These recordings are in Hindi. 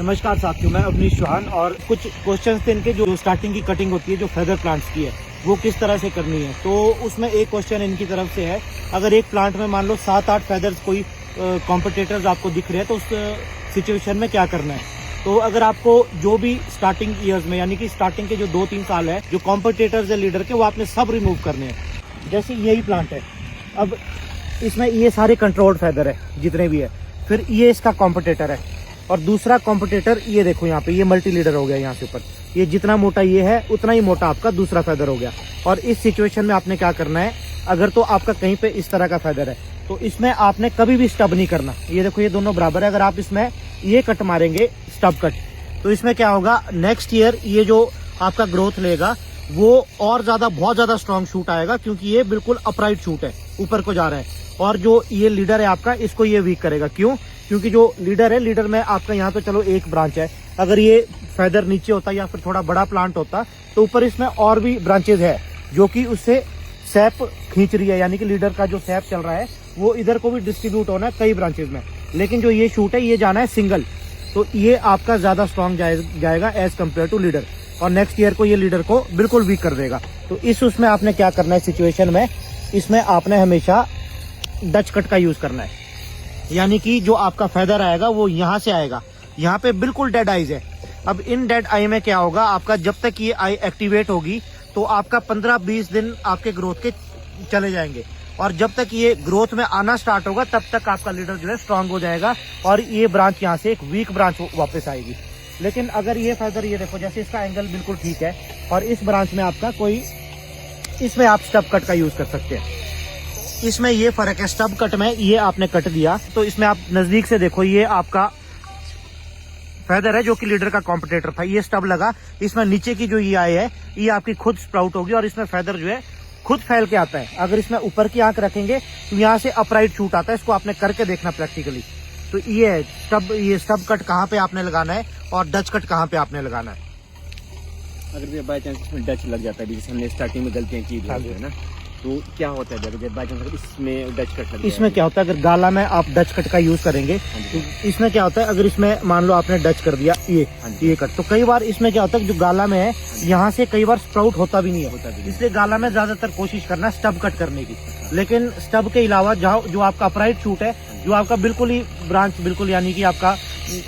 नमस्कार साथियों, मैं अवनीश चौहान और कुछ क्वेश्चंस थे इनके जो स्टार्टिंग की कटिंग होती है जो फेदर प्लांट्स की है वो किस तरह से करनी है। तो उसमें एक क्वेश्चन इनकी तरफ से है, अगर एक प्लांट में मान लो 7-8 फेदर्स कोई कॉम्पिटिटर्स आपको दिख रहे हैं तो उस सिचुएशन में क्या करना है। तो अगर आपको जो भी स्टार्टिंग ईयर्स में यानी कि स्टार्टिंग के जो 2-3 साल है जो कॉम्पिटिटर्स है लीडर के वो आपने सब रिमूव करने हैं। जैसे यही प्लांट है, अब इसमें ये सारे कंट्रोल्ड फेदर है जितने भी है, फिर ये इसका कॉम्पिटिटर है और दूसरा कॉम्पिटिटर ये देखो यहाँ पे ये मल्टी लीडर हो गया। यहाँ से ऊपर ये जितना मोटा ये है उतना ही मोटा आपका दूसरा फेदर हो गया। और इस सिचुएशन में आपने क्या करना है, अगर तो आपका कहीं पे इस तरह का फेदर है तो इसमें आपने कभी भी स्टब नहीं करना। ये देखो ये दोनों बराबर है, अगर आप इसमें ये कट मारेंगे स्टब कट तो इसमें क्या होगा, नेक्स्ट ईयर ये जो आपका ग्रोथ लेगा वो और ज्यादा बहुत ज्यादा स्ट्रॉन्ग शूट आएगा, क्योंकि ये बिल्कुल अपराइट शूट है, ऊपर को जा रहा है। और जो ये लीडर है आपका इसको ये वीक करेगा। क्यों? क्योंकि जो लीडर है, लीडर में आपका यहाँ तो चलो एक ब्रांच है, अगर ये फेदर नीचे होता या फिर थोड़ा बड़ा प्लांट होता तो ऊपर इसमें और भी ब्रांचेज है जो कि उससे सैप खींच रही है, यानी कि लीडर का जो सैप चल रहा है वो इधर को भी डिस्ट्रीब्यूट होना है कई ब्रांचेज में। लेकिन जो ये शूट है ये जाना है सिंगल, तो ये आपका ज्यादा स्ट्रॉन्ग जाएगा एज कम्पेयर टू लीडर, और नेक्स्ट ईयर को ये लीडर को बिल्कुल वीक कर देगा। तो इस उसमें आपने क्या करना है सिचुएशन में, इसमें आपने हमेशा डच कट का यूज करना है, यानी कि जो आपका फेदर आएगा वो यहाँ से आएगा, यहाँ पे बिल्कुल डेड आईज है। अब इन डेड आई में क्या होगा, आपका जब तक ये आई एक्टिवेट होगी तो आपका 15-20 दिन आपके ग्रोथ के चले जाएंगे, और जब तक ये ग्रोथ में आना स्टार्ट होगा तब तक आपका लीडर जो है स्ट्रांग हो जाएगा और ये ब्रांच यहाँ से एक वीक ब्रांच वापस आएगी। लेकिन अगर ये फेदर ये देखो जैसे इसका एंगल बिल्कुल ठीक है और इस ब्रांच में आपका कोई, इसमें आप स्टब कट का यूज कर सकते हैं। इसमें ये फर्क है, स्टब कट में ये आपने कट दिया तो इसमें आप नजदीक से देखो ये आपका फेदर है जो कि लीडर का कॉम्पिटिटर था, ये स्टब लगा, इसमें नीचे की जो ये आई है ये आपकी खुद स्प्राउट होगी और इसमें फेदर जो है खुद फैल के आता है। अगर इसमें ऊपर की आंख रखेंगे तो यहाँ से अपराइट शूट आता है, इसको आपने करके देखना प्रैक्टिकली। तो ये है स्टब, ये स्टब कट कहाँ पे आपने लगाना है और डच कट कहाँ पे आपने लगाना है। अगर बाई चांस इसमें डच लग जाता है, जैसे हमने स्टार्टिंग में गलतियां की है ना, तो क्या होता है जब बाई चांस इसमें डच कट लग, इसमें क्या होता है अगर गाला में आप डच कट का यूज करेंगे तो इसमें क्या होता है, अगर इसमें मान लो आपने डच कर दिया ये कट, तो कई बार इसमें क्या होता है जो गाला में है यहाँ से कई बार स्प्राउट होता भी नहीं है, इसलिए गाला में ज्यादातर कोशिश करना स्टब कट करने की। लेकिन स्टब के अलावा जो आपका अपराइट शूट है, जो आपका बिल्कुल ही ब्रांच बिल्कुल यानी कि आपका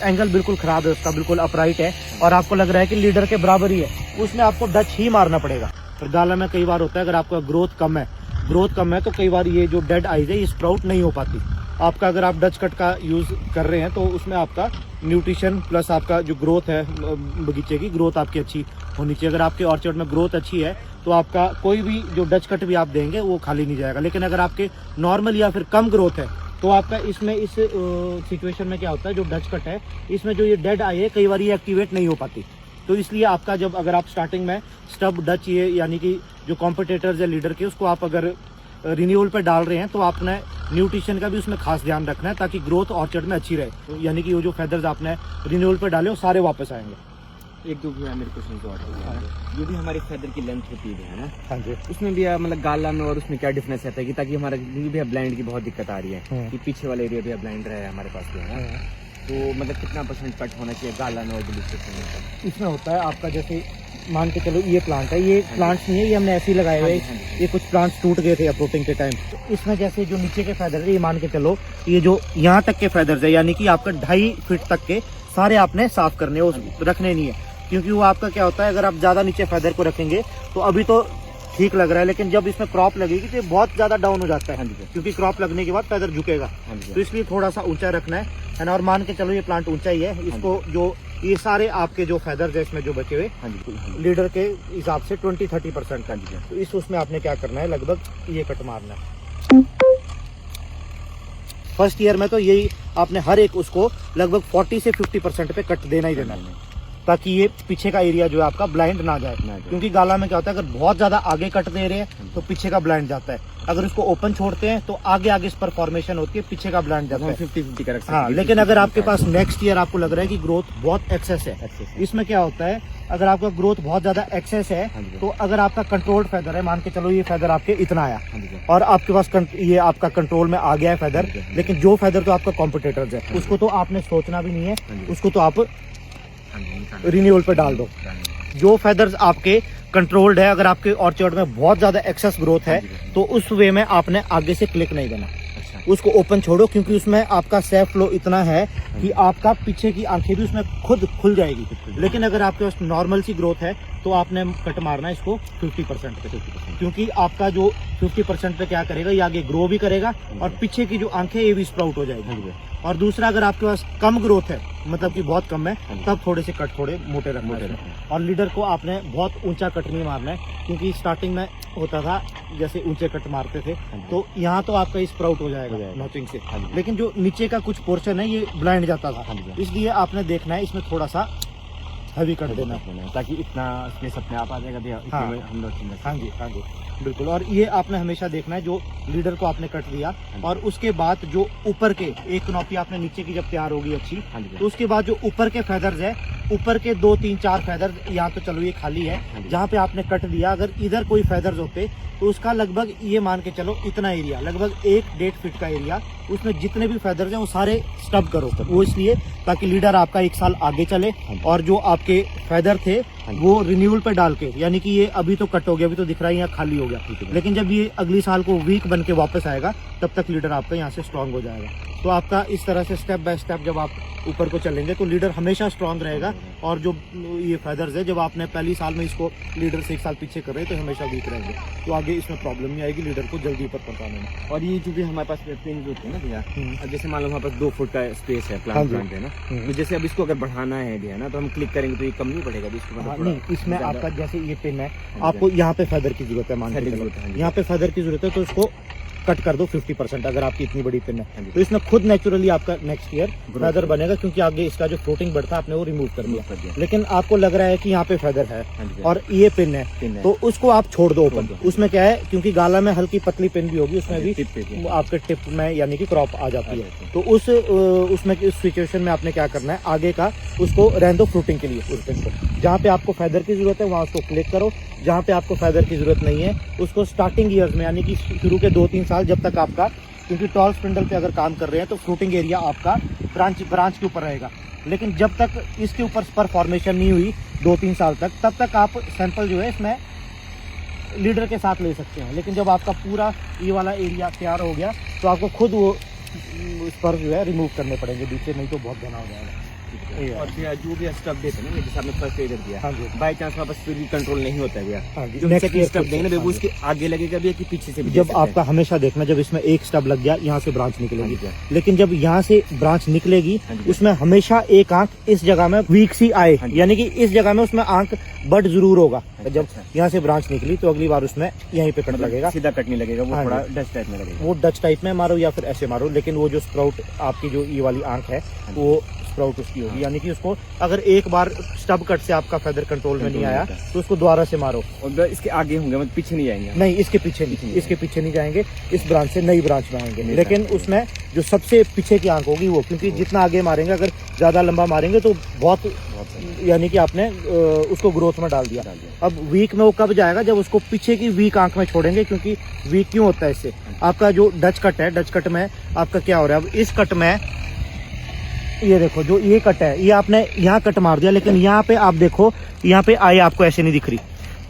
एंगल बिल्कुल खराब है, उसका बिल्कुल अपराइट है और आपको लग रहा है कि लीडर के बराबर ही है, उसमें आपको डच ही मारना पड़ेगा। फिर गाला में कई बार होता है अगर आपका ग्रोथ कम है तो कई बार ये जो डेड आईज है ये स्प्राउट नहीं हो पाती आपका। अगर आप डच कट का यूज कर रहे हैं तो उसमें आपका न्यूट्रिशन प्लस आपका जो ग्रोथ है बगीचे की ग्रोथ आपकी अच्छी होनी चाहिए। अगर आपके ऑर्चर्ड में ग्रोथ अच्छी है तो आपका कोई भी जो डच कट भी आप देंगे वो खाली नहीं जाएगा। लेकिन अगर आपके नॉर्मल या फिर कम ग्रोथ है तो आपका इसमें इस सिचुएशन में क्या होता है, जो डच कट है इसमें जो ये डेड आई है कई बार ये एक्टिवेट नहीं हो पाती। तो इसलिए आपका जब अगर आप स्टार्टिंग में स्टब डच ये यानी कि जो कॉम्पिटिटर्स है लीडर के उसको आप अगर रिन्यूअल पे डाल रहे हैं तो आपने न्यूट्रिशन का भी उसमें खास ध्यान रखना है ताकि ग्रोथ ऑर्चर्ड में अच्छी रहे। तो यानी कि वो जो फेदर्स आपने रिन्यूअल पे डाले वो सारे वापस आएंगे। एक दो मेरे क्वेश्चन और जो भी हमारी फेदर की लेंथ होती है ना, हाँ जी, उसमें भी मतलब गाला में और उसमें क्या डिफरेंस आता है कि ताकि हमारा भी ब्लाइंड की बहुत दिक्कत आ रही है कि पीछे वाला एरिया भी ब्लाइंड रहा है हमारे पास भी है, तो मतलब कितना % कट होना चाहिए गाला में और ब्लू? इसमें होता है आपका जैसे मान के चलो ये प्लांट है, ये प्लांट्स नहीं है, ये हमने ऐसे ही लगाए हुए, ये कुछ प्लांट्स टूट गए थे अप्रोटिंग के टाइम। तो इसमें जैसे जो नीचे के फेदर है ये मान के चलो ये जो यहाँ तक के फेदर्स है यानी कि आपका 2.5 फीट तक के सारे आपने साफ करने रखने नहीं है, क्योंकि वो आपका क्या होता है अगर आप ज्यादा नीचे फेदर को रखेंगे तो अभी तो ठीक लग रहा है लेकिन जब इसमें क्रॉप लगेगी तो बहुत ज्यादा डाउन हो जाता है, क्योंकि क्रॉप लगने के बाद फेदर झुकेगा। तो इसलिए थोड़ा सा ऊंचा रखना है ना, और मान के चलो ये प्लांट ऊंचा ही है, इसको जो ये सारे आपके जो फेदर्स है इसमें जो बचे हुए लीडर के हिसाब से 20-30% का, तो इस उसमें आपने क्या करना है लगभग ये कट मारना है। फर्स्ट ईयर में तो यही आपने हर एक उसको लगभग 40 से 50% पे कट देना ही देना है ताकि ये पीछे का एरिया जो है आपका ब्लाइंड ना जाए। क्योंकि गाला में क्या होता है अगर बहुत ज्यादा आगे कट दे रहे हैं तो पीछे का ब्लाइंड जाता है, अगर इसको ओपन छोड़ते हैं तो आगे इस पर फॉर्मेशन होती है, पीछे का ब्लाइंड जाता है 50-50 का रखते हैं। हाँ, लेकिन अगर आपके पास नेक्स्ट ईयर आपको लग रहा है कि ग्रोथ बहुत एक्सेस है, इसमें क्या होता है अगर आपका ग्रोथ बहुत ज्यादा एक्सेस है तो अगर आपका कंट्रोल्ड फेदर है, मान के चलो ये फेदर आपके इतना आया और आपके पास ये आपका कंट्रोल में आ गया है फेदर, लेकिन जो फेदर तो आपका कॉम्पिटिटर्स है उसको तो आपने सोचना भी नहीं है, उसको तो आप रिन्यूअल पे डाल दो। जो फेदर्स आपके कंट्रोल्ड है, अगर आपके ऑर्चर्ड में बहुत ज्यादा एक्सेस ग्रोथ है तो उस वे में आपने आगे से क्लिक नहीं देना, उसको ओपन छोड़ो, क्योंकि उसमें आपका सेफ फ्लो इतना है कि आपका पीछे की आंखें भी उसमें खुद खुल जाएगी। लेकिन अगर आपके पास नॉर्मल सी ग्रोथ है तो आपने कट मारना है इसको 50% पे, क्योंकि आपका जो 50% पे क्या करेगा, ये आगे ग्रो भी करेगा और पीछे की जो आंखें ये भी स्प्राउट हो जाएगी। और दूसरा, अगर आपके पास कम ग्रोथ है, मतलब कि बहुत कम है, तब थोड़े से कट थोड़े मोटे रखना है। और लीडर को आपने बहुत ऊंचा कट नहीं मारना है, क्योंकि स्टार्टिंग में होता था जैसे ऊंचे कट मारते थे तो यहाँ तो आपका स्प्राउट हो जाएगा नॉचिंग से, लेकिन जो नीचे का कुछ पोर्शन है ये ब्लाइंड जाता था, इसलिए आपने देखना है इसमें थोड़ा सा हैवी कट देना ताकि इतना स्पेस अपने आप आ जाएगा। हाँ जी बिल्कुल। और ये आपने हमेशा देखना है, जो लीडर को आपने कट दिया और उसके बाद जो ऊपर के एक कनॉपी आपने नीचे की जब तैयार होगी अच्छी, तो उसके बाद जो ऊपर के फेदर्स है, ऊपर के 2 3 4 फेदर्स, यहाँ तो चलो ये खाली है जहाँ पे आपने कट दिया, अगर इधर कोई फेदर्स होते तो उसका लगभग ये मान के चलो इतना एरिया, लगभग 1-1.5 फीट का एरिया, उसमें जितने भी फेदर्स हैं वो सारे स्टब करो। वो इसलिए ताकि लीडर आपका 1 साल आगे चले और जो आपके फेदर थे वो रिन्यूअल पे डाल के, यानी कि ये अभी तो कट हो गया, अभी तो दिख रहा है यहाँ खाली हो गया, लेकिन जब ये अगली साल को वीक बन के वापस आएगा तब तक लीडर आपका यहाँ से स्ट्रांग हो जाएगा। तो आपका इस तरह से स्टेप बाय स्टेप जब आप ऊपर को चलेंगे तो लीडर हमेशा स्ट्रांग रहेगा। और जो ये फेदर्स है, जब आपने पहली साल में इसको लीडर से 1 साल पीछे कर रहे हैं तो हमेशा वीक रहेंगे, तो आगे इसमें प्रॉब्लम नहीं आएगी लीडर को जल्दी ऊपर पहुंचाने में। और ये जो भी हमारे पास पिन होते हैं ना भैया, अब जैसे मान लो हमारे पास 2 फुट का स्पेस है, प्लांट है ना, तो जैसे अब इसको अगर बढ़ाना है भी है ना, तो हम क्लिक करेंगे तो ये कम नहीं बढ़ेगा इसको, मतलब नहीं, इसमें आपका जैसे ये पिन है, आपको यहाँ पे फेदर की जरूरत है, मान के यहाँ पे फेदर की जरूरत है तो इसको कट कर दो 50% अगर आपकी इतनी बड़ी पिन है, तो इसमें खुद नेचुरली आपका नेक्स्ट ईयर फेदर बनेगा, क्योंकि आगे इसका जो फ्लोटिंग बढ़ता है आपने वो रिमूव कर दिया। लेकिन आपको लग रहा है कि यहाँ पे फेदर है और ये पिन है, तो उसको आप छोड़ दो ओपन। उसमें क्या है, क्योंकि गाला में हल्की पतली पिन भी होगी, उसमें भी आपके टिप में यानी कि क्रॉप आ जाती है, तो उसमें इस सिचुएशन में आपने क्या करना है, आगे का उसको रहने दो फ्रूटिंग के लिए। उस पिन को जहाँ पे आपको फेदर की जरूरत है वहाँ उसको क्लिक करो, जहाँ पे आपको फेदर की जरूरत नहीं है उसको स्टार्टिंग ईयर्स में, यानी कि शुरू के 2-3 साल जब तक आपका, क्योंकि टॉल स्पिंडल पे अगर काम कर रहे हैं तो फ्रूटिंग एरिया आपका ब्रांच के ऊपर रहेगा, लेकिन जब तक इसके ऊपर स्पर फॉर्मेशन नहीं हुई 2-3 साल तक, तब तक आप सैंपल जो है इसमें लीडर के साथ ले सकते हैं। लेकिन जब आपका पूरा ये वाला एरिया तैयार हो गया तो आपको खुद वो स्पर जो है रिमूव करने पड़ेंगे बीच से, नहीं तो बहुत घना हो जाएगा। और भैया जो भी स्टेप देते हैं ना, जैसे आपने फर्स्ट एड दिया, हाँ जी, बाई चांस वापस फिर भी कंट्रोल नहीं होता है भैया, हाँ जी, जो नेक्स्ट स्टेप देंगे ना वो उसके आगे लगेगा भी कि पीछे से भी, जब आपका हमेशा देखना, जब इसमें एक स्टब लग गया यहाँ से ब्रांच निकलेगी, लेकिन जब यहाँ से ब्रांच निकलेगी उसमें हमेशा एक आंख इस जगह में वीक सी आए, यानी कि इस जगह में उसमें आंख बट जरूर होगा। जब यहाँ से ब्रांच निकली तो अगली बार उसमें यहीं पे कट लगेगा, सीधा कट नहीं लगेगा, वो थोड़ा डच टाइप में लगेगा, वो डच टाइप में मारो या फिर ऐसे मारो, लेकिन वो जो स्प्राउट आपकी जो ये वाली आंख है वो स्प्राउट उसकी होगी, यानी कि उसको अगर एक बार स्टब कट से आपका फेदर कंट्रोल में नहीं आया तो उसको दोबारा से मारो। और इसके आगे होंगे, मतलब पीछे नहीं जाएंगे, नहीं इसके पीछे नहीं जाएंगे, इस ब्रांच से नई ब्रांच में आएंगे, लेकिन उसमें जो सबसे पीछे की आंख होगी वो, क्योंकि जितना आगे मारेंगे, अगर ज्यादा लंबा मारेंगे तो बहुत यानी कि आपने उसको ग्रोथ में डाल दिया। अब वीक में वो कब जाएगा, जब उसको पीछे की वीक आंख में छोड़ेंगे, क्योंकि वीक क्यों होता है इससे, आपका जो डच कट है, डच कट में आपका क्या हो रहा है, अब इस कट में ये देखो जो ये कट है, ये आपने यहाँ कट मार दिया, लेकिन यहाँ पे आप देखो, यहाँ पे आई आपको ऐसे नहीं दिख रही,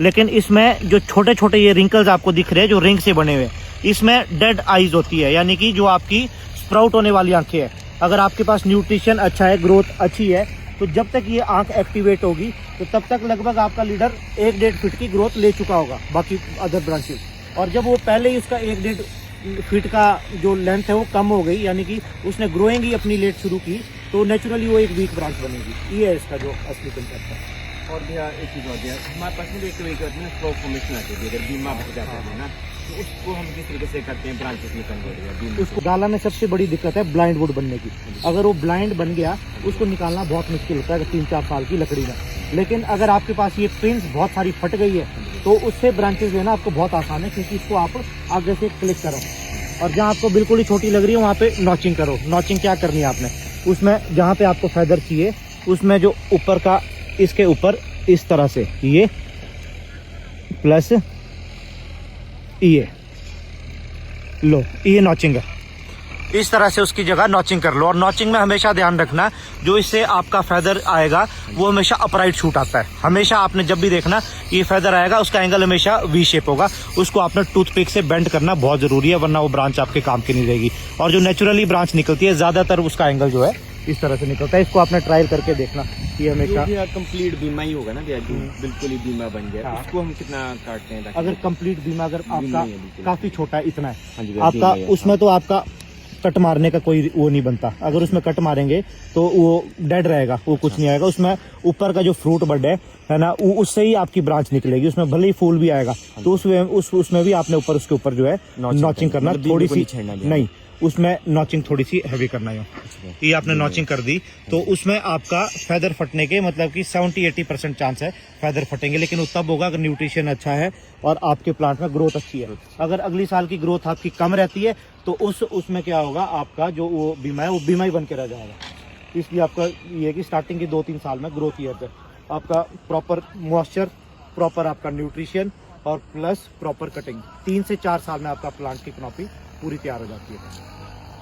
लेकिन इसमें जो छोटे छोटे ये रिंकल्स आपको दिख रहे हैं जो रिंग से बने हुए, इसमें डेड आईज होती है, यानी कि जो आपकी स्प्राउट होने वाली आंखें हैं। अगर आपके पास न्यूट्रिशन अच्छा है, ग्रोथ अच्छी है, तो जब तक ये आंख एक्टिवेट होगी तो तब तक लगभग आपका लीडर 1-1.5 फीट की ग्रोथ ले चुका होगा बाकी अदर ब्रांचेस। और जब वो पहले ही उसका 1-1.5 फीट का जो लेंथ है वो कम हो गई, यानी कि उसने ग्रोइंग ही अपनी लेट शुरू की, तो नेचुरली वो एक वीक ब्रांच बनेगी। ये है इसका जो असली कंसेप्ट है। और भैया एक चीज़ और भैया, हमारे पास में एक स्ट्रोक फॉर्मेशन आती है, अगर बीमा बढ़ जाता है ना, तो उसको हम किस तरीके से करते हैं, ब्रांचेस में कन्वर्ट। उसको गाला में सबसे बड़ी दिक्कत है ब्लाइंड वुड बनने की। अगर वो ब्लाइंड बन गया उसको निकालना बहुत मुश्किल होता है 3-4 साल की लकड़ी में, लेकिन अगर आपके पास ये पिन्स बहुत सारी फट गई है तो उससे ब्रांचेस लेना आपको बहुत आसान है, क्योंकि इसको आप आगे से क्लिक करो और जहाँ आपको बिल्कुल ही छोटी लग रही है वहाँ पे नॉचिंग करो। नॉचिंग क्या करनी है आपने, उसमें जहाँ पे आपको फेदर चाहिए उसमें जो ऊपर का, इसके ऊपर इस तरह से ये प्लस ये लो, ये नॉचिंग है। इस तरह से उसकी जगह नॉचिंग कर लो। और नॉचिंग में हमेशा ध्यान रखना, जो इससे आपका फेदर आएगा वो हमेशा अपराइट शूट आता है। हमेशा आपने जब भी देखना ये फेदर आएगा उसका एंगल हमेशा वी शेप होगा, उसको आपने टूथपिक से बेंड करना बहुत जरूरी है, वरना वो ब्रांच आपके काम की नहीं रहेगी। और जो नेचुरली ब्रांच निकलती है ज्यादातर उसका एंगल जो है इस तरह से निकलता है। इसको आपने ट्रायल करके देखना, ये हमेशा कंप्लीट बीमा ही होगा ना भैया, जो बिल्कुल ही बीमा बन गया। हाँ। उसको हम कितना काटते हैं? अगर कंप्लीट बीमा अगर आपका नहीं है बिल्कुल। काफी छोटा है, इतना है हाँ जी, आपका, बीमा ही है, उसमें तो आपका कट मारने का कोई वो नहीं बनता। अगर उसमें कट मारेंगे तो वो डेड रहेगा, वो कुछ नहीं आएगा। उसमें ऊपर का जो फ्रूट बड है ना, उससे ही आपकी ब्रांच निकलेगी। उसमें भले ही फूल भी आएगा तो उसमें भी आपने ऊपर उसके ऊपर जो है नॉचिंग करना, मतलब थोड़ी सी नहीं, उसमें नॉचिंग थोड़ी सी हैवी करना है। ये आपने नॉचिंग कर दी तो उसमें आपका फेदर फटने के मतलब कि 70-80% चांस है फेदर फटेंगे, लेकिन वो तब होगा अगर न्यूट्रिशन अच्छा है और आपके प्लांट में ग्रोथ अच्छी है। अगर अगली साल की ग्रोथ आपकी कम रहती है तो उसमें क्या होगा, आपका जो वो बीमा है वो बीमा ही बन के रह जाएगा। इसलिए आपका ये है कि स्टार्टिंग के 2-3 साल में ग्रोथ ईयर है आपका प्रॉपर मॉइस्चर, प्रॉपर आपका न्यूट्रिशन और प्लस प्रॉपर कटिंग, 3 से 4 साल में आपका प्लांट की कनॉपी पूरी तैयार हो जाती है।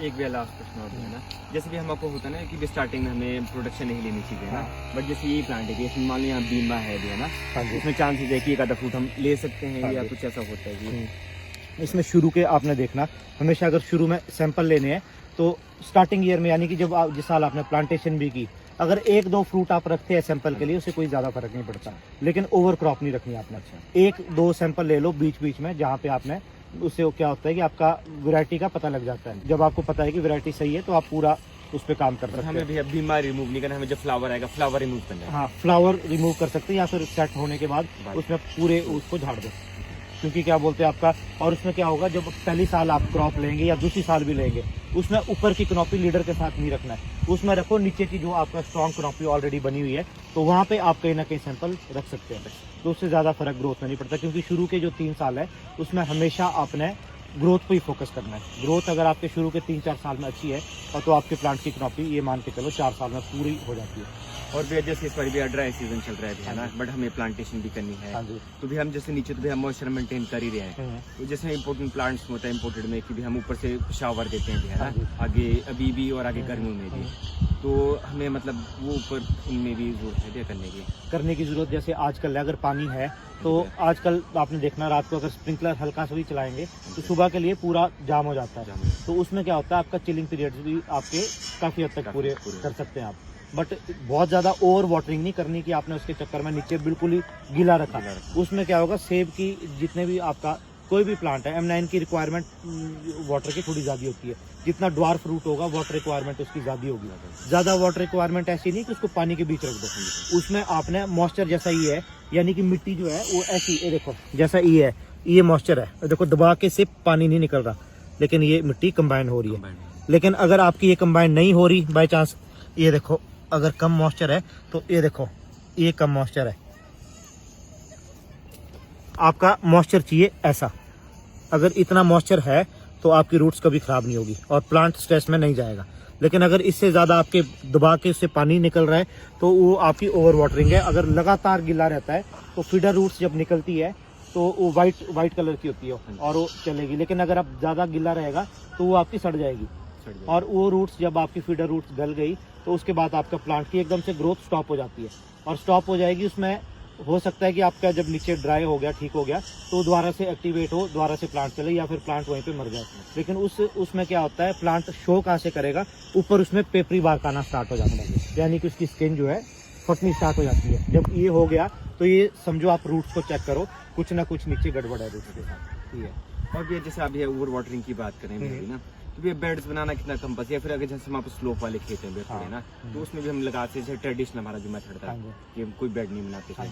एक भी लास्ट प्रश्न और है ना, जैसे भी हमको होता है ना कि स्टार्टिंग में हमें प्रोडक्शन नहीं लेनी चाहिए ना, बट जैसे ये प्लांट है कि इसमें मान लो यहाँ बीमा है भी है ना, इसमें चांसेस है कि एक आधा फ्रूट हम ले सकते हैं या कुछ ऐसा होता है कि इसमें शुरू के आपने देखना हमेशा, अगर शुरू में सैंपल लेने हैं तो स्टार्टिंग ईयर में, यानी कि जब जिस साल आपने प्लांटेशन भी की, अगर 1-2 फ्रूट आप रखते हैं सैंपल के लिए उससे कोई ज्यादा फर्क नहीं पड़ता, लेकिन ओवर क्रॉप नहीं रखनी आपने। 1-2 सैंपल ले लो बीच बीच में, जहाँ पे आपने, उससे क्या होता है कि आपका वैरायटी का पता लग जाता है। जब आपको पता है कि वैरायटी सही है तो आप पूरा उस पर काम कर सकते हैं। हमें भी अब बीमार रिमूव नहीं करना, हमें जब फ्लावर आएगा फ्लावर रिमूव करना है। हाँ, फ्लावर रिमूव कर सकते हैं या फिर सेट होने के बाद उसमें पूरे उसको झाड़ दो, क्योंकि क्या बोलते हैं आपका, और उसमें क्या होगा जब पहली साल आप क्रॉप लेंगे या दूसरी साल भी लेंगे, उसमें ऊपर की कनॉपी लीडर के साथ नहीं रखना है, उसमें रखो नीचे की जो आपका स्ट्रॉन्ग कनॉपी ऑलरेडी बनी हुई है, तो वहाँ पे आप कहीं ना कहीं सैंपल रख सकते हैं। तो उससे ज़्यादा फर्क ग्रोथ में नहीं पड़ता, क्योंकि शुरू के जो 3 साल है उसमें हमेशा आपने ग्रोथ पे ही फोकस करना है। ग्रोथ अगर आपके शुरू के 3-4 साल में अच्छी है और तो आपके प्लांट की कनॉपी ये मान के चलो 4 साल में पूरी हो जाती है। और भी जैसे इस बार भी ड्राई सीजन चल रहा है ना, बट हमें प्लांटेशन भी करनी है, तो भी हम जैसे नीचे तो भी हम मॉइस्चर मेंटेन कर ही रहे हैं। तो जैसे इम्पोर्टेंट प्लांट्स होता है इम्पोर्टेड में कि भी हम ऊपर से शावर देते हैं भी है ना, आगे अभी भी और आगे गर्मियों में भी, तो हमें मतलब वो ऊपर उनमें भी जरूरत है करने की जरूरत। जैसे आजकल अगर पानी है तो आजकल आपने देखना रात को अगर स्प्रिंकलर हल्का सा भी चलाएंगे तो सुबह के लिए पूरा जाम हो जाता है, तो उसमें क्या होता है आपका चिलिंग पीरियड्स भी आपके काफी हद तक पूरे कर सकते हैं आप। बट बहुत ज्यादा ओवर वाटरिंग नहीं करनी कि आपने उसके चक्कर में नीचे बिल्कुल ही गीला रखा। उसमें क्या होगा, सेब की जितने भी आपका कोई भी प्लांट है, M9 की रिक्वायरमेंट वाटर की थोड़ी ज़्यादा होती है, जितना ड्वार्फ फ्रूट होगा वाटर रिक्वायरमेंट उसकी ज़्यादा होगी। ज़्यादा वाटर रिक्वायरमेंट ऐसी नहीं कि उसको पानी के बीच रख दो, उसमें आपने मॉइस्चर जैसा ही है, यानी कि मिट्टी जो है वो ऐसी, ये देखो जैसा ये है, ये मॉइस्चर है, देखो दबा के से पानी नहीं निकल रहा, लेकिन ये मिट्टी कंबाइन हो रही है। लेकिन अगर आपकी ये कंबाइन नहीं हो रही बाई चांस, ये देखो अगर कम मॉइस्चर है तो ये देखो ये कम मॉइस्चर है, आपका मॉइस्चर चाहिए ऐसा। अगर इतना मॉइस्चर है तो आपकी रूट्स कभी खराब नहीं होगी और प्लांट स्ट्रेस में नहीं जाएगा। लेकिन अगर इससे ज़्यादा आपके दबा के उससे पानी निकल रहा है तो वो आपकी ओवर वाटरिंग है। अगर लगातार गिला रहता है तो फीडर रूट्स जब निकलती है तो वो वाइट कलर की होती है और वो चलेगी। लेकिन अगर आप ज़्यादा गिला रहेगा तो वो आपकी सड़ जाएगी, और वो रूट्स जब आपकी फीडर रूट्स गल गई तो उसके बाद आपका प्लांट की एकदम से ग्रोथ स्टॉप हो जाती है, और स्टॉप हो जाएगी। उसमें हो सकता है कि आपका जब नीचे ड्राई हो गया, ठीक हो गया, तो दोबारा से एक्टिवेट हो, दोबारा से प्लांट चले, या फिर प्लांट वहीं पे मर जाए। लेकिन उसमें क्या होता है, प्लांट शो कहाँ से करेगा, ऊपर उसमें पेपरी बार्क आना स्टार्ट हो जाता है, यानी कि उसकी स्किन जो है फटनी स्टार्ट हो जाती है। जब ये हो गया तो ये समझो आप रूट्स को चेक करो, कुछ ना कुछ नीचे गड़बड़ है रूट्स के साथ। ये और भी जैसे आप ये ओवर वाटरिंग की बात करें ना, तो भी बेड्स बनाना कितना कंपल्सरी है। फिर अगर जैसे हम स्लोप वाले खेत हैं थोड़े ना, तो उसमें भी हम लगाते हैं ट्रेडिशनल हमारा जो मेथड था कि हम कोई बेड नहीं बनाते थे।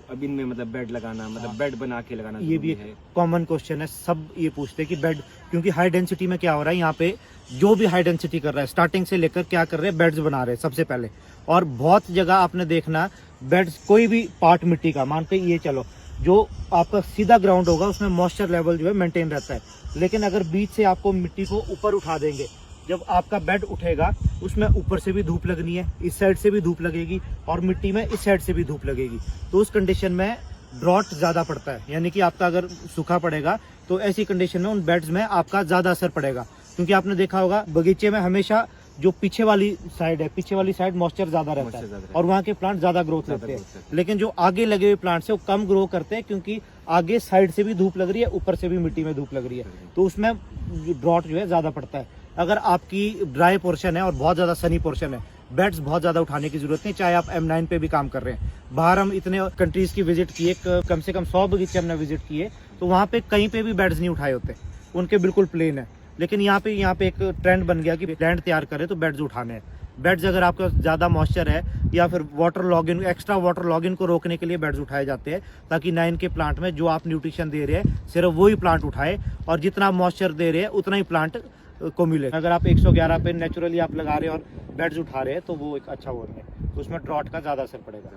अब इनमें मतलब बेड लगाना, मतलब बेड बना के लगाना, ये भी एक कॉमन क्वेश्चन है। सब ये पूछते हैं कि बेड, क्योंकि हाई डेंसिटी में क्या हो रहा है, यहाँ पे जो भी हाई डेंसिटी कर रहा है स्टार्टिंग से लेकर क्या कर रहे हैं, बेड्स बना रहे हैं सबसे पहले। और बहुत जगह आपने देखना बेड्स, कोई भी पार्ट मिट्टी का मान के ये चलो, जो आपका सीधा ग्राउंड होगा उसमें मॉइस्चर लेवल जो है मेंटेन रहता है। लेकिन अगर बीच से आपको मिट्टी को ऊपर उठा देंगे, जब आपका बेड उठेगा उसमें ऊपर से भी धूप लगनी है, इस साइड से भी धूप लगेगी, और मिट्टी में इस साइड से भी धूप लगेगी। तो उस कंडीशन में ड्रॉट ज़्यादा पड़ता है, यानी कि आपका अगर सूखा पड़ेगा तो ऐसी कंडीशन में उन बेड्स में आपका ज़्यादा असर पड़ेगा। क्योंकि आपने देखा होगा बगीचे में हमेशा जो पीछे वाली साइड है, पीछे वाली साइड मॉइस्चर ज्यादा रहता Moisture है ज्यादा रहता और वहाँ के प्लांट ज्यादा ग्रोथ ज्यादा लेते growth हैं। करते लेकिन जो आगे लगे हुए प्लांट्स है वो कम ग्रो करते हैं, क्योंकि आगे साइड से भी धूप लग रही है, ऊपर से भी मिट्टी में धूप लग रही है, तो उसमें ड्रॉट जो है ज्यादा पड़ता है। अगर आपकी ड्राई पोर्शन है और बहुत ज्यादा सनी पोर्शन है, बेड्स बहुत ज्यादा उठाने की जरूरत नहीं, चाहे आप M9 पे भी काम कर रहे हैं। बाहर हम इतने कंट्रीज की विजिट किए, कम से कम 100 बगीचे हमने विजिट किए, तो वहाँ पे कहीं पे भी बेड्स नहीं उठाए होते, उनके बिल्कुल प्लेन है। लेकिन यहाँ पे एक ट्रेंड बन गया कि लैंड तैयार करें तो बेड्स उठाने हैं। बेड्स अगर आपके पास ज़्यादा मॉइस्चर है या फिर water login, extra water login को रोकने के लिए बेड्स उठाए जाते हैं, ताकि 9 के प्लांट में जो आप न्यूट्रिशन दे रहे हैं सिर्फ वही प्लांट उठाए और जितना मॉइस्चर दे रहे हैं उतना ही प्लांट को मिले। अगर आप 111 पे नेचुरली आप लगा रहे हैं और बेड्स उठा रहे हैं तो वो एक अच्छा वो नहीं है, तो उसमें ड्रॉट का ज़्यादा असर पड़ेगा।